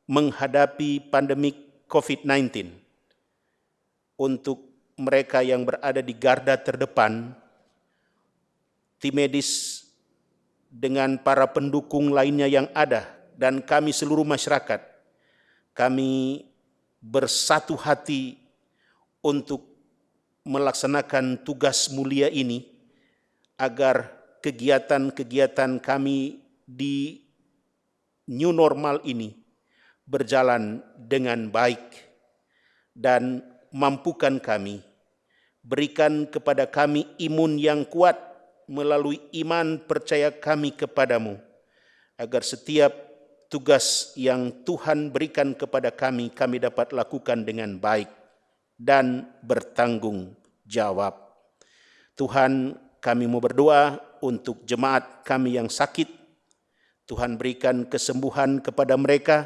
menghadapi pandemik COVID-19. Untuk mereka yang berada di garda terdepan, tim medis dengan para pendukung lainnya yang ada dan kami seluruh masyarakat, kami bersatu hati untuk melaksanakan tugas mulia ini agar kegiatan-kegiatan kami di new normal ini berjalan dengan baik dan mampukan kami, berikan kepada kami imun yang kuat melalui iman percaya kami kepadamu, agar setiap tugas yang Tuhan berikan kepada kami, kami dapat lakukan dengan baik dan bertanggung jawab. Tuhan, kami mau berdoa untuk jemaat kami yang sakit. Tuhan berikan kesembuhan kepada mereka.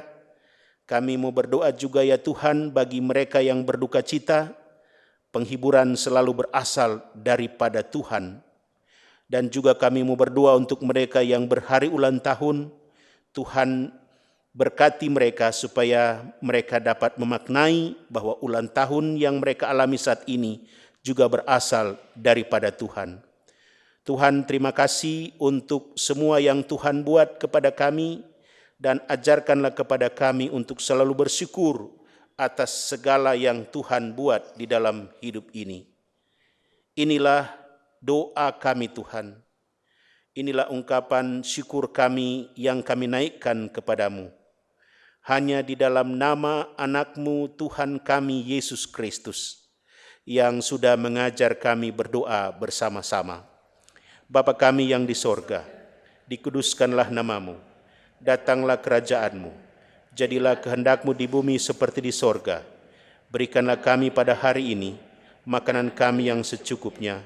Kami mau berdoa juga ya Tuhan bagi mereka yang berduka cita, penghiburan selalu berasal daripada Tuhan. Dan juga kami mau berdoa untuk mereka yang berhari ulang tahun, Tuhan berkati mereka supaya mereka dapat memaknai bahwa ulang tahun yang mereka alami saat ini juga berasal daripada Tuhan. Tuhan, terima kasih untuk semua yang Tuhan buat kepada kami, dan ajarkanlah kepada kami untuk selalu bersyukur atas segala yang Tuhan buat di dalam hidup ini. Inilah doa kami Tuhan. Inilah ungkapan syukur kami yang kami naikkan kepadamu. Hanya di dalam nama anak-Mu Tuhan kami Yesus Kristus yang sudah mengajar kami berdoa bersama-sama. Bapa kami yang di sorga, dikuduskanlah nama-Mu, datanglah kerajaan-Mu, jadilah kehendak-Mu di bumi seperti di sorga. Berikanlah kami pada hari ini makanan kami yang secukupnya,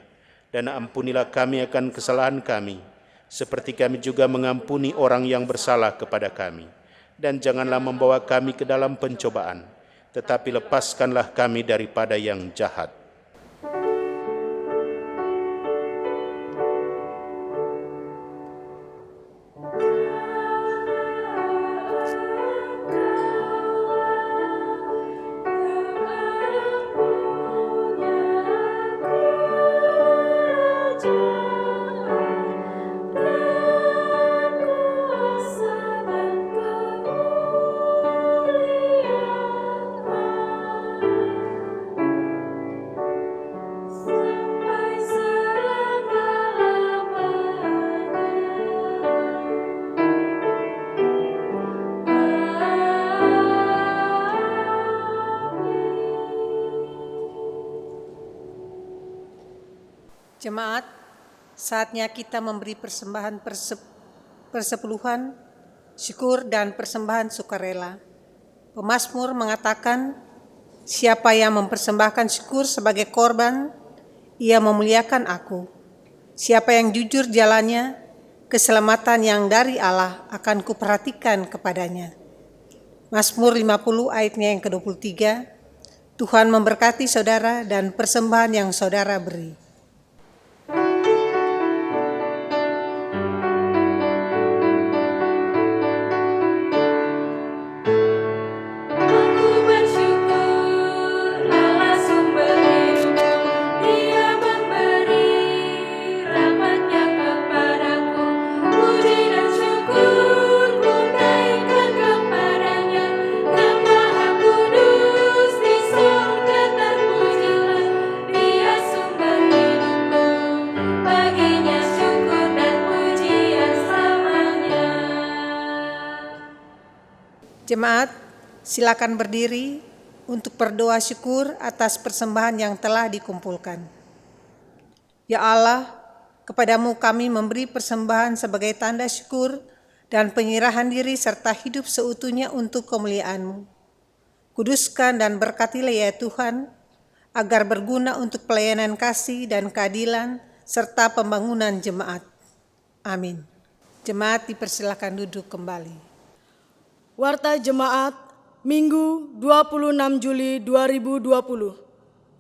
dan ampunilah kami akan kesalahan kami, seperti kami juga mengampuni orang yang bersalah kepada kami. Dan janganlah membawa kami ke dalam pencobaan, tetapi lepaskanlah kami daripada yang jahat. Jemaat, saatnya kita memberi persembahan persepuluhan, syukur dan persembahan sukarela. Pemazmur mengatakan, siapa yang mempersembahkan syukur sebagai korban, ia memuliakan aku. Siapa yang jujur jalannya, keselamatan yang dari Allah akan kuperhatikan kepadanya. Mazmur 50 ayatnya yang ke-23, Tuhan memberkati saudara dan persembahan yang saudara beri. Jemaat, silakan berdiri untuk berdoa syukur atas persembahan yang telah dikumpulkan. Ya Allah, kepadamu kami memberi persembahan sebagai tanda syukur dan penyerahan diri serta hidup seutuhnya untuk kemuliaan-Mu. Kuduskan dan berkatilah ya Tuhan, agar berguna untuk pelayanan kasih dan keadilan serta pembangunan jemaat. Amin. Jemaat dipersilakan duduk kembali. Warta Jemaat, Minggu 26 Juli 2020.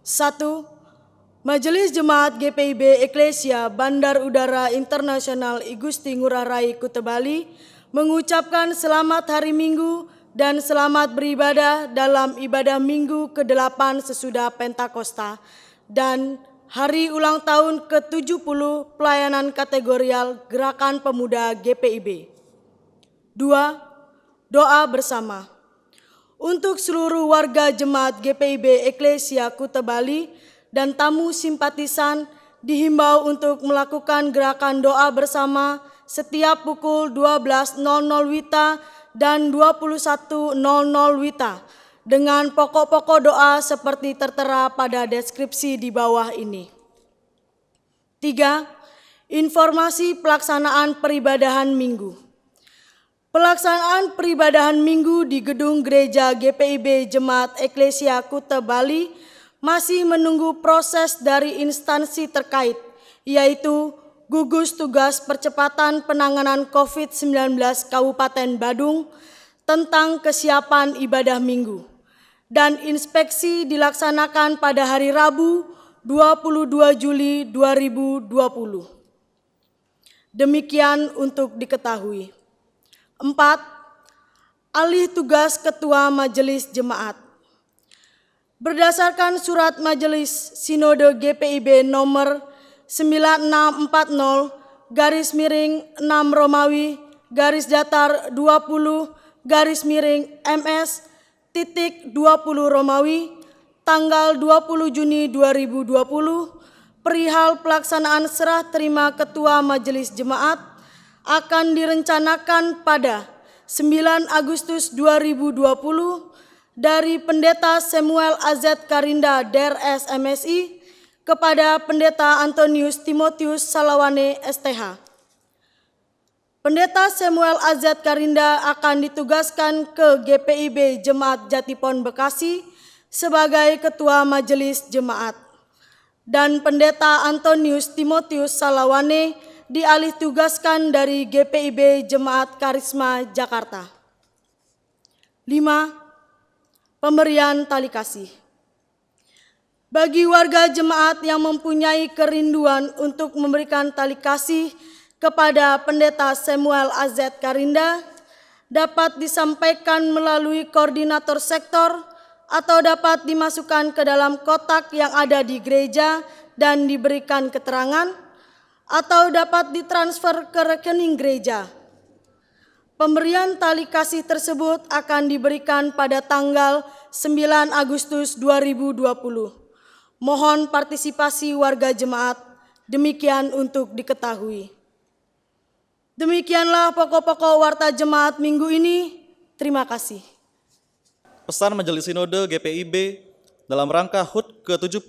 1. Majelis Jemaat GPIB Eklesia Bandar Udara Internasional I Gusti Ngurah Rai Kuta Bali mengucapkan selamat hari Minggu dan selamat beribadah dalam ibadah Minggu ke-8 sesudah Pentakosta dan Hari ulang tahun ke-70 pelayanan kategorial Gerakan Pemuda GPIB. 2. Doa bersama. Untuk seluruh warga jemaat GPIB Eklesia Kuta Bali dan tamu simpatisan dihimbau untuk melakukan gerakan doa bersama setiap pukul 12.00 WITA dan 21.00 WITA dengan pokok-pokok doa seperti tertera pada deskripsi di bawah ini. 3. Informasi pelaksanaan peribadahan minggu. Pelaksanaan peribadahan minggu di gedung gereja GPIB Jemaat Eklesia Kuta Bali masih menunggu proses dari instansi terkait, yaitu Gugus Tugas Percepatan Penanganan COVID-19 Kabupaten Badung tentang kesiapan ibadah minggu, dan inspeksi dilaksanakan pada hari Rabu 22 Juli 2020. Demikian untuk diketahui. 4. Alih tugas Ketua Majelis Jemaat. Berdasarkan surat Majelis Sinode GPIB nomor 9640/6 Romawi /20/MS-20 Romawi tanggal 20 Juni 2020 perihal pelaksanaan serah terima Ketua Majelis Jemaat akan direncanakan pada 9 Agustus 2020 dari Pendeta Samuel AZ Karinda DRS MSI kepada Pendeta Antonius Timotius Salawane STH. Pendeta Samuel AZ Karinda akan ditugaskan ke GPIB Jemaat Jatipon Bekasi sebagai Ketua Majelis Jemaat, dan Pendeta Antonius Timotius Salawane dialih tugaskan dari GPIB Jemaat Karisma Jakarta. 5. Pemberian tali kasih. Bagi warga jemaat yang mempunyai kerinduan untuk memberikan tali kasih kepada Pendeta Samuel AZ Karinda dapat disampaikan melalui koordinator sektor atau dapat dimasukkan ke dalam kotak yang ada di gereja dan diberikan keterangan, atau dapat ditransfer ke rekening gereja. Pemberian tali kasih tersebut akan diberikan pada tanggal 9 Agustus 2020. Mohon partisipasi warga jemaat, demikian untuk diketahui. Demikianlah pokok-pokok warta jemaat minggu ini. Terima kasih. Pesan Majelis Sinode GPIB dalam rangka HUT ke-70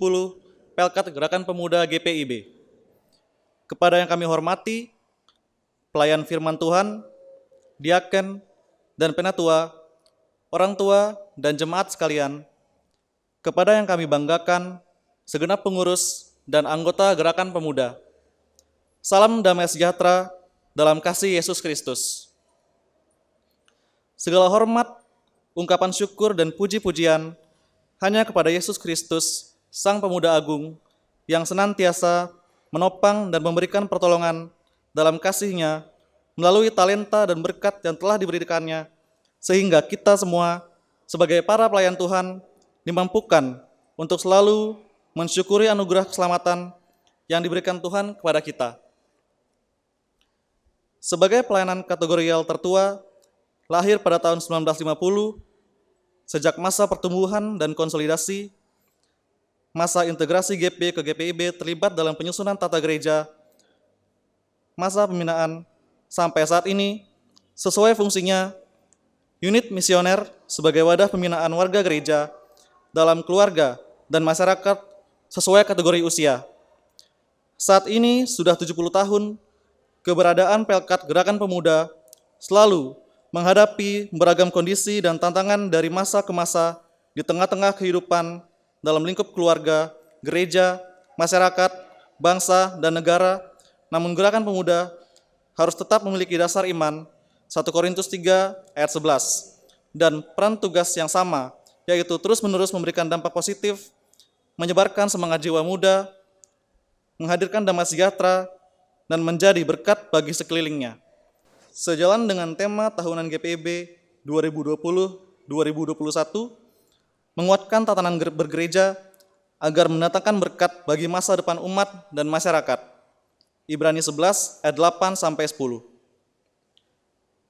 Pelkat Gerakan Pemuda GPIB. Kepada yang kami hormati, pelayan firman Tuhan, diaken, dan penatua, orang tua, dan jemaat sekalian, kepada yang kami banggakan, segenap pengurus dan anggota Gerakan Pemuda. Salam damai sejahtera dalam kasih Yesus Kristus. Segala hormat, ungkapan syukur dan puji-pujian hanya kepada Yesus Kristus, Sang Pemuda Agung, yang senantiasa menopang dan memberikan pertolongan dalam kasih-Nya melalui talenta dan berkat yang telah diberikannya, sehingga kita semua sebagai para pelayan Tuhan dimampukan untuk selalu mensyukuri anugerah keselamatan yang diberikan Tuhan kepada kita. Sebagai pelayanan kategorial tertua, lahir pada tahun 1950, sejak masa pertumbuhan dan konsolidasi, masa integrasi GP ke GPIB terlibat dalam penyusunan tata gereja, masa pembinaan, sampai saat ini, sesuai fungsinya, unit misioner sebagai wadah pembinaan warga gereja dalam keluarga dan masyarakat sesuai kategori usia. Saat ini sudah 70 tahun, keberadaan Pelkat Gerakan Pemuda selalu menghadapi beragam kondisi dan tantangan dari masa ke masa di tengah-tengah kehidupan dalam lingkup keluarga, gereja, masyarakat, bangsa, dan negara. Namun Gerakan Pemuda harus tetap memiliki dasar iman, 1 Korintus 3 ayat 11, dan peran tugas yang sama, yaitu terus-menerus memberikan dampak positif, menyebarkan semangat jiwa muda, menghadirkan damai sejahtera, dan menjadi berkat bagi sekelilingnya. Sejalan dengan tema tahunan GPIB 2020-2021, menguatkan tatanan bergereja agar mendatangkan berkat bagi masa depan umat dan masyarakat. Ibrani 11 ayat 8-10.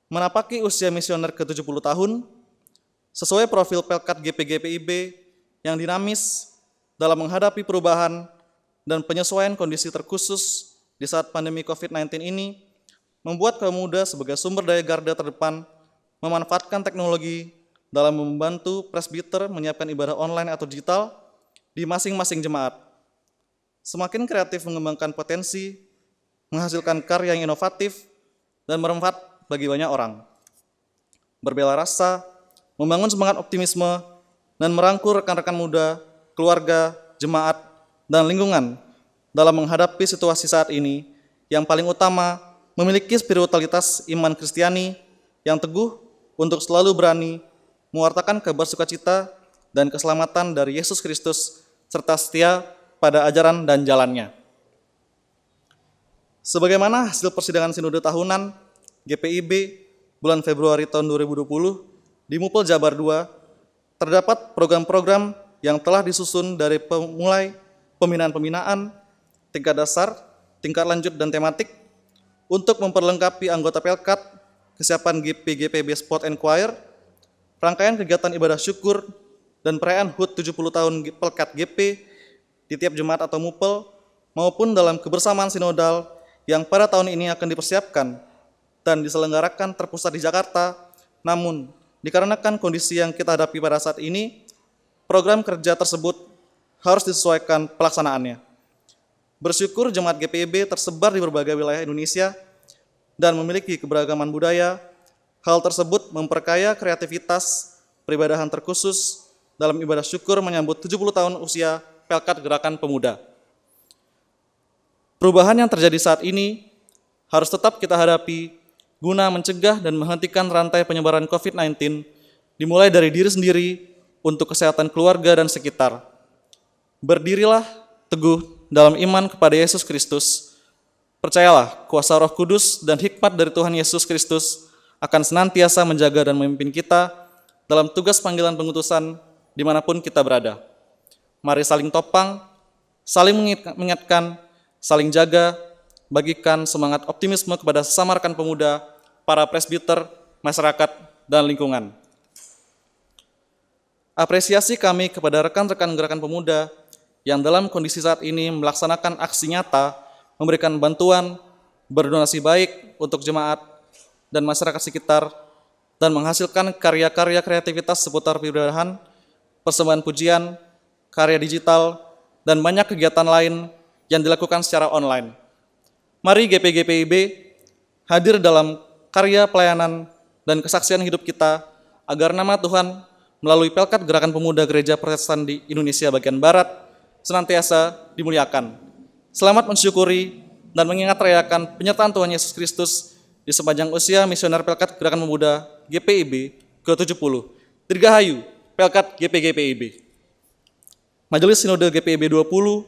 Menapaki usia misioner ke-70 tahun, sesuai profil Pelkat GPGPIB yang dinamis dalam menghadapi perubahan dan penyesuaian kondisi terkhusus di saat pandemi COVID-19 ini, membuat kaum muda sebagai sumber daya garda terdepan memanfaatkan teknologi dalam membantu presbiter menyiapkan ibadah online atau digital di masing-masing jemaat. Semakin kreatif mengembangkan potensi, menghasilkan karya yang inovatif, dan bermanfaat bagi banyak orang. Berbela rasa, membangun semangat optimisme, dan merangkul rekan-rekan muda, keluarga, jemaat, dan lingkungan dalam menghadapi situasi saat ini yang paling utama memiliki spiritualitas iman Kristiani yang teguh untuk selalu berani mewartakan kabar sukacita dan keselamatan dari Yesus Kristus serta setia pada ajaran dan jalannya. Sebagaimana hasil persidangan sinode tahunan GPIB bulan Februari tahun 2020 di Mupel Jabar II, terdapat program-program yang telah disusun dari mulai pembinaan-pembinaan, tingkat dasar, tingkat lanjut, dan tematik untuk memperlengkapi anggota Pelkat, kesiapan GP-GPB Sport and Choir, rangkaian kegiatan ibadah syukur, dan perayaan HUT 70 tahun Pelkat GP di tiap jemaat atau Mupel, maupun dalam kebersamaan sinodal yang pada tahun ini akan dipersiapkan dan diselenggarakan terpusat di Jakarta. Namun, dikarenakan kondisi yang kita hadapi pada saat ini, program kerja tersebut harus disesuaikan pelaksanaannya. Bersyukur jemaat GPIB tersebar di berbagai wilayah Indonesia dan memiliki keberagaman budaya. Hal tersebut memperkaya kreativitas peribadahan terkhusus dalam ibadah syukur menyambut 70 tahun usia Pelkat Gerakan Pemuda. Perubahan yang terjadi saat ini harus tetap kita hadapi guna mencegah dan menghentikan rantai penyebaran COVID-19 dimulai dari diri sendiri untuk kesehatan keluarga dan sekitar. Berdirilah teguh dalam iman kepada Yesus Kristus. Percayalah kuasa Roh Kudus dan hikmat dari Tuhan Yesus Kristus akan senantiasa menjaga dan memimpin kita dalam tugas panggilan pengutusan dimanapun kita berada. Mari saling topang, saling mengingatkan, saling jaga, bagikan semangat optimisme kepada sesama rekan pemuda, para presbiter, masyarakat, dan lingkungan. Apresiasi kami kepada rekan-rekan Gerakan Pemuda yang dalam kondisi saat ini melaksanakan aksi nyata, memberikan bantuan, berdonasi baik untuk jemaat dan masyarakat sekitar, dan menghasilkan karya-karya kreativitas seputar peribadahan, persembahan pujian, karya digital, dan banyak kegiatan lain yang dilakukan secara online. Mari GP-GPIB hadir dalam karya pelayanan dan kesaksian hidup kita agar nama Tuhan melalui Pelkat Gerakan Pemuda Gereja Protestan di Indonesia bagian Barat senantiasa dimuliakan. Selamat mensyukuri dan mengingat rayakan penyertaan Tuhan Yesus Kristus di sepanjang usia misioner Pelkat Gerakan Pemuda GPIB ke-70. Dirgahayu Pelkat GP-GPIB. Majelis Sinode GPIB 20,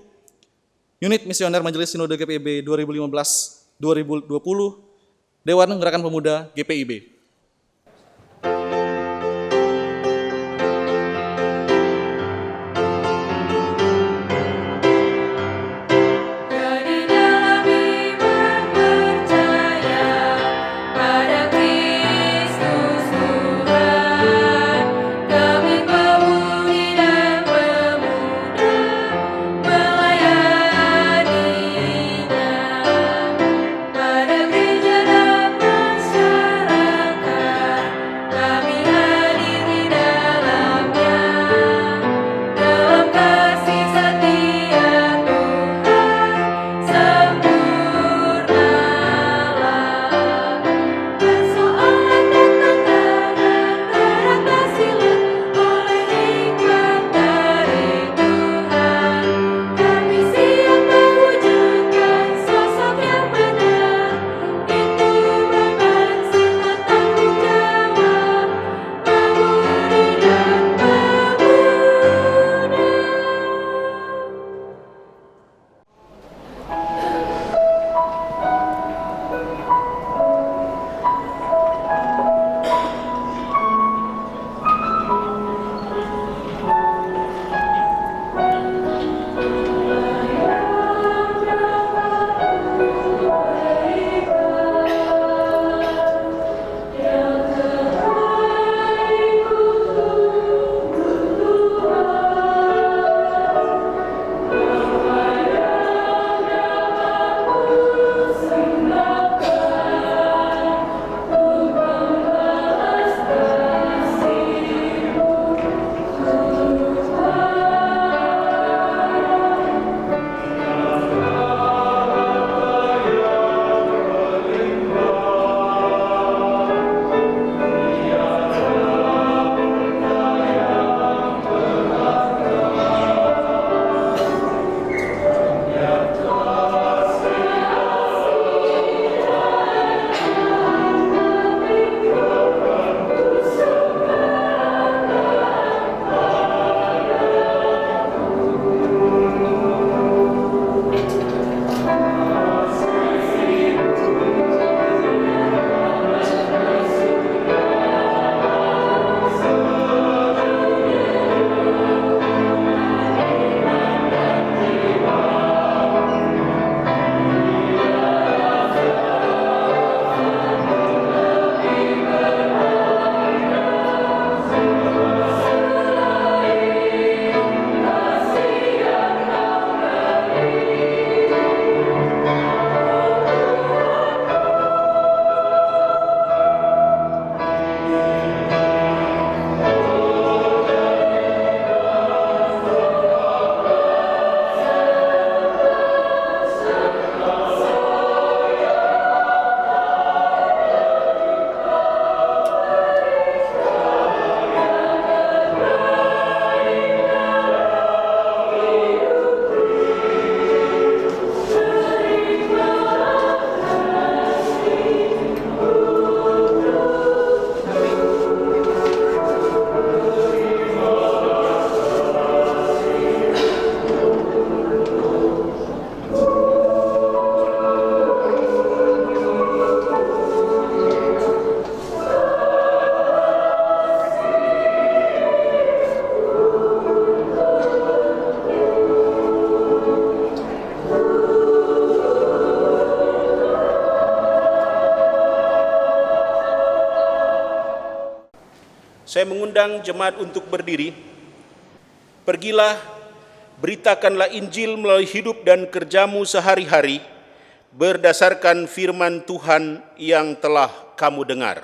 Unit Misioner Majelis Sinode GPIB 2015-2020, Dewan Gerakan Pemuda GPIB. Pada gereja dan masyarakat Saya mengundang jemaat untuk berdiri. Pergilah, beritakanlah Injil melalui hidup dan kerjamu sehari-hari, berdasarkan firman Tuhan yang telah kamu dengar.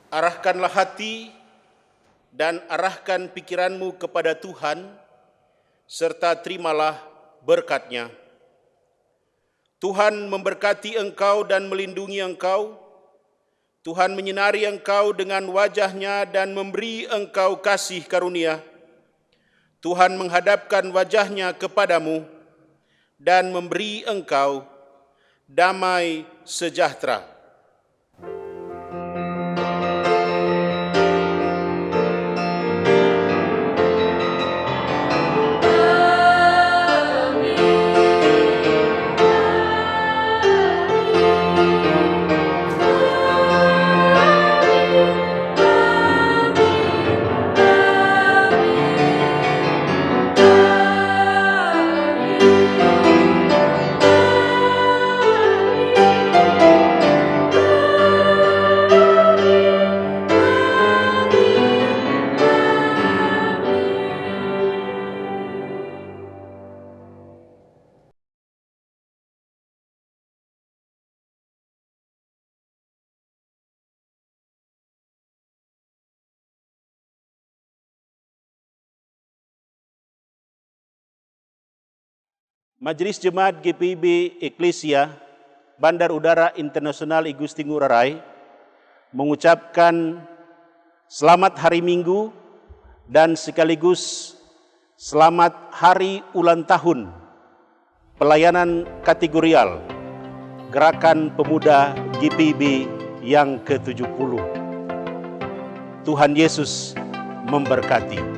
Arahkanlah hati dan arahkan pikiranmu kepada Tuhan, serta terimalah berkat-Nya. Tuhan memberkati engkau dan melindungi engkau. Tuhan menyinari engkau dengan wajah-Nya dan memberi engkau kasih karunia. Tuhan menghadapkan wajah-Nya kepadamu dan memberi engkau damai sejahtera. Majelis Jemaat GPIB Eklesia Bandar Udara Internasional I Gusti Ngurah Rai mengucapkan selamat hari Minggu dan sekaligus selamat hari ulang tahun pelayanan kategorial Gerakan Pemuda GPIB yang ke-70. Tuhan Yesus memberkati.